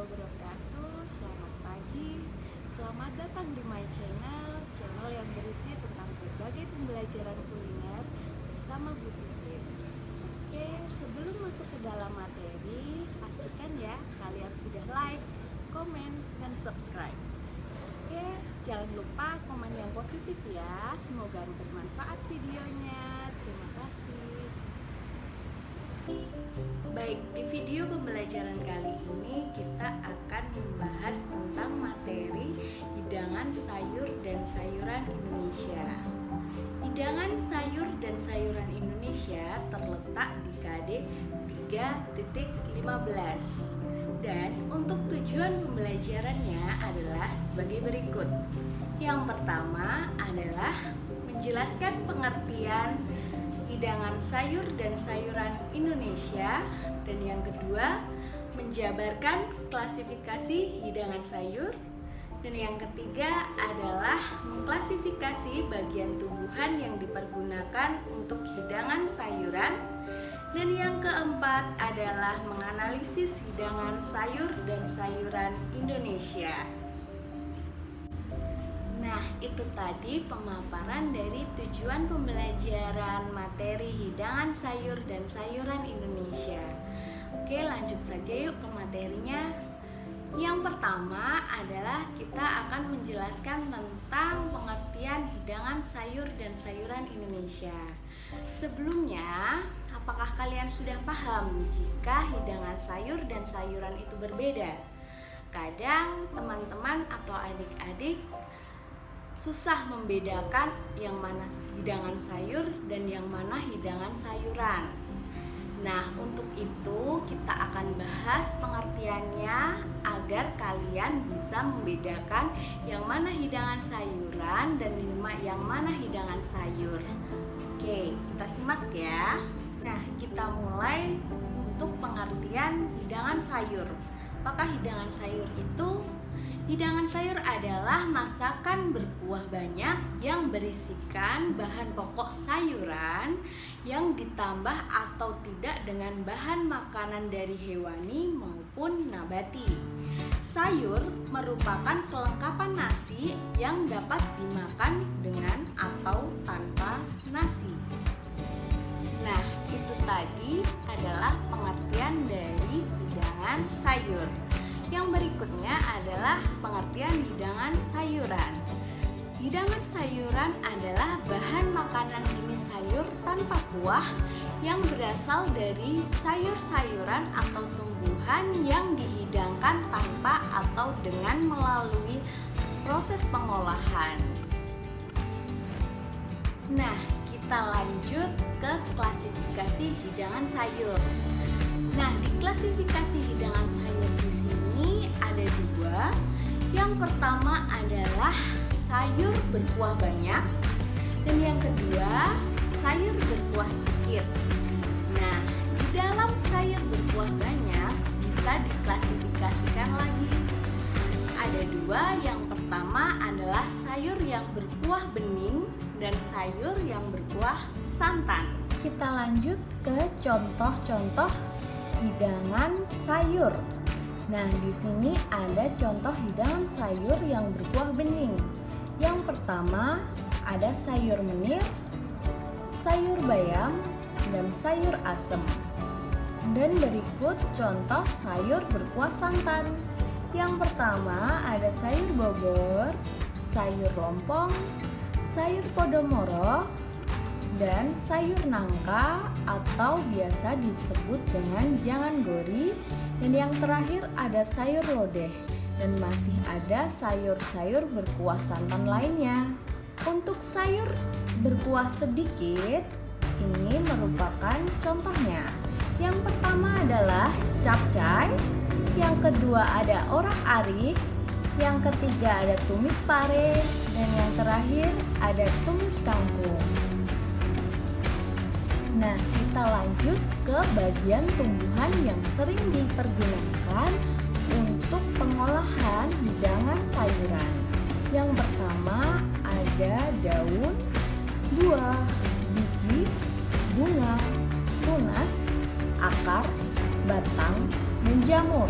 wabarakatuh. Selamat pagi. Selamat datang di my channel yang berisi tentang berbagai pembelajaran kuliner bersama Bu Titin. Oke, sebelum masuk ke dalam materi, pastikan ya kalian sudah like, komen, dan subscribe. Oke, jangan lupa komen yang positif ya. Semoga bermanfaat videonya. Terima kasih. Baik, di video pembelajaran kali ini kita akan membahas tentang materi hidangan sayur dan sayuran Indonesia. Hidangan sayur dan sayuran Indonesia terletak di KD 3.15 dan untuk tujuan pembelajarannya adalah sebagai berikut. Yang pertama adalah menjelaskan pengertian hidangan sayur dan sayuran Indonesia, dan yang kedua menjabarkan klasifikasi hidangan sayur, dan yang ketiga adalah mengklasifikasi bagian tumbuhan yang dipergunakan untuk hidangan sayuran, dan yang keempat adalah menganalisis hidangan sayur dan sayuran Indonesia. Nah, itu tadi pemaparan dari tujuan pembelajaran materi hidangan sayur dan sayuran Indonesia. Oke, lanjut saja yuk ke materinya. Yang pertama adalah kita akan menjelaskan tentang pengertian hidangan sayur dan sayuran Indonesia. Sebelumnya, apakah kalian sudah paham jika hidangan sayur dan sayuran itu berbeda? Kadang teman-teman atau adik-adik susah membedakan yang mana hidangan sayur dan yang mana hidangan sayuran. Nah, untuk itu kita akan bahas pengertiannya agar kalian bisa membedakan yang mana hidangan sayuran dan yang mana hidangan sayur. Oke, kita simak ya. Nah, kita mulai untuk pengertian hidangan sayur. Apakah hidangan sayur itu? Hidangan sayur adalah masakan berkuah banyak yang berisikan bahan pokok sayuran yang ditambah atau tidak dengan bahan makanan dari hewani maupun nabati. Sayur merupakan kelengkapan nasi yang dapat dimakan dengan atau tanpa nasi. Nah, itu tadi adalah pengertian dari hidangan sayur. Yang berikutnya adalah pengertian hidangan sayuran. Hidangan sayuran adalah bahan makanan jenis sayur tanpa kuah yang berasal dari sayur-sayuran atau tumbuhan yang dihidangkan tanpa atau dengan melalui proses pengolahan. Nah, kita lanjut ke klasifikasi hidangan sayur. Nah, di klasifikasi hidangan sayur di sini ada dua. Yang pertama adalah sayur berkuah banyak, dan yang kedua sayur berkuah sedikit. Nah, di dalam sayur berkuah banyak bisa diklasifikasikan lagi. Ada dua. Yang pertama adalah sayur yang berkuah bening dan sayur yang berkuah santan. Kita lanjut ke contoh-contoh hidangan sayur. Nah, di sini ada contoh hidangan sayur yang berkuah bening. Yang pertama ada sayur menir, sayur bayam, dan sayur asem. Dan berikut contoh sayur berkuah santan. Yang pertama ada sayur bobor, sayur lompong, sayur podomoro, dan sayur nangka atau biasa disebut dengan jangan gori. Dan yang terakhir ada sayur lodeh, dan masih ada sayur-sayur berkuah santan lainnya. Untuk sayur berkuah sedikit, ini merupakan contohnya. Yang pertama adalah capcay, yang kedua ada orak-arik, yang ketiga ada tumis pare, dan yang terakhir ada tumis kangkung. Nah, kita lanjut ke bagian tumbuhan yang sering dipergunakan untuk pengolahan hidangan sayuran. Yang pertama ada daun, buah, biji, bunga, tunas, akar, batang, dan jamur.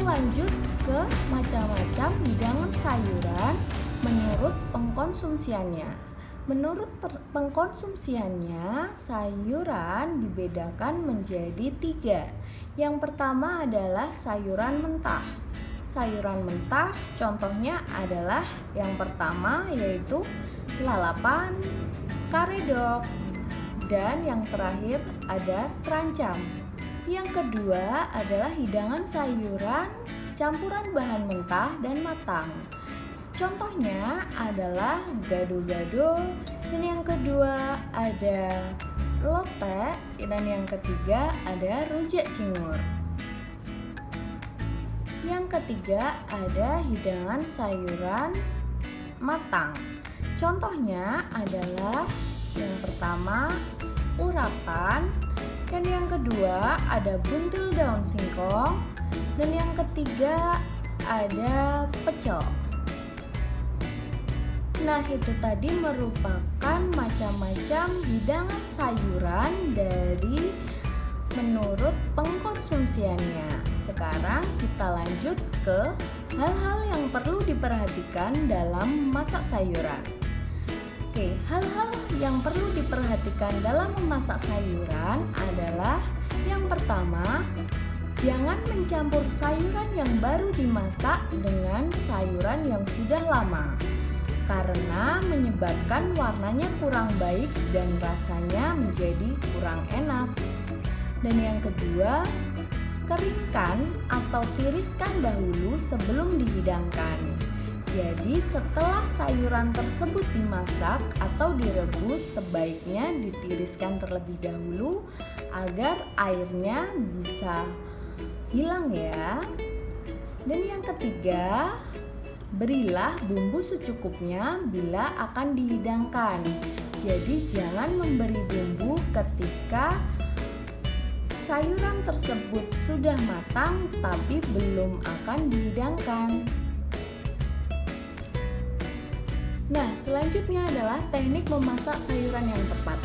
lanjut ke macam-macam hidangan sayuran menurut pengkonsumsiannya. Menurut pengkonsumsiannya, sayuran dibedakan menjadi 3. Yang pertama adalah sayuran mentah. Sayuran mentah contohnya adalah yang pertama yaitu lalapan, karedok, dan yang terakhir ada terancam. Yang kedua adalah hidangan sayuran campuran bahan mentah dan matang. Contohnya adalah gado-gado, dan yang kedua ada lotek, dan yang ketiga ada rujak cingur. Yang ketiga ada hidangan sayuran matang. Contohnya adalah yang pertama urapan, dan yang kedua ada buntil daun singkong, dan yang ketiga ada pecel. Nah, itu tadi merupakan macam-macam hidangan sayuran dari menurut pengkonsumsiannya. Sekarang kita lanjut ke hal-hal yang perlu diperhatikan dalam memasak sayuran. Oke, hal-hal yang perlu diperhatikan dalam memasak sayuran adalah yang pertama, jangan mencampur sayuran yang baru dimasak dengan sayuran yang sudah lama, karena menyebabkan warnanya kurang baik dan rasanya menjadi kurang enak. Dan yang kedua, keringkan atau tiriskan dahulu sebelum dihidangkan. Jadi setelah sayuran tersebut dimasak atau direbus, sebaiknya ditiriskan terlebih dahulu agar airnya bisa hilang ya. Dan yang ketiga, berilah bumbu secukupnya bila akan dihidangkan. Jadi jangan memberi bumbu ketika sayuran tersebut sudah matang tapi belum akan dihidangkan. Nah, selanjutnya adalah teknik memasak sayuran yang tepat.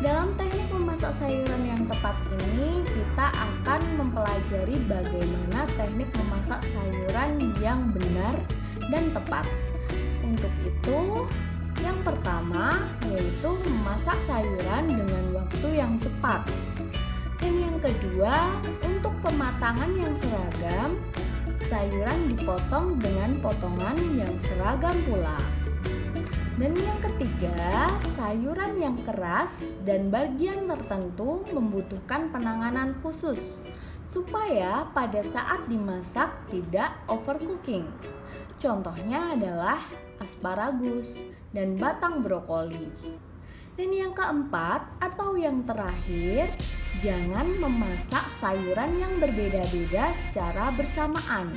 Dalam teknik memasak sayuran yang tepat ini, kita akan mempelajari bagaimana teknik memasak sayuran yang benar dan tepat. Untuk itu, yang pertama yaitu memasak sayuran dengan waktu yang cepat. Dan yang kedua, untuk pematangan yang seragam, sayuran dipotong dengan potongan yang seragam pula. Dan yang ketiga, sayuran yang keras dan bagian tertentu membutuhkan penanganan khusus supaya pada saat dimasak tidak overcooking. Contohnya adalah asparagus dan batang brokoli. Dan yang keempat atau yang terakhir, jangan memasak sayuran yang berbeda-beda secara bersamaan,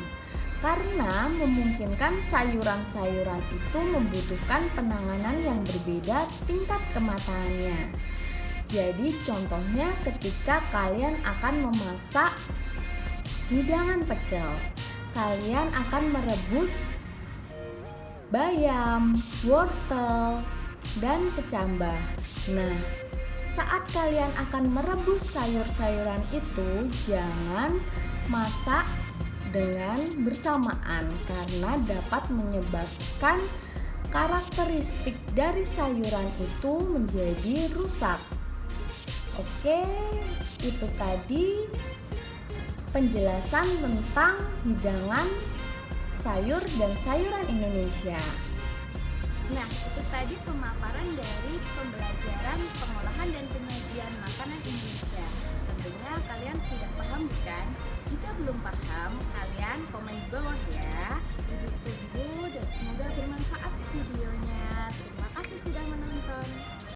karena memungkinkan sayuran-sayuran itu membutuhkan penanganan yang berbeda tingkat kematangannya. Jadi contohnya ketika kalian akan memasak hidangan pecel, kalian akan merebus bayam, wortel, dan kecambah. Nah, saat kalian akan merebus sayur-sayuran itu, jangan masak dengan bersamaan karena dapat menyebabkan karakteristik dari sayuran itu menjadi rusak. Oke, itu tadi penjelasan tentang hidangan sayur dan sayuran Indonesia. Nah, itu tadi pemaparan dari pembelajaran pengolahan dan penyajian makanan Indonesia. Tentunya kalian sudah paham bukan? Jika belum paham, kalian komen di bawah ya.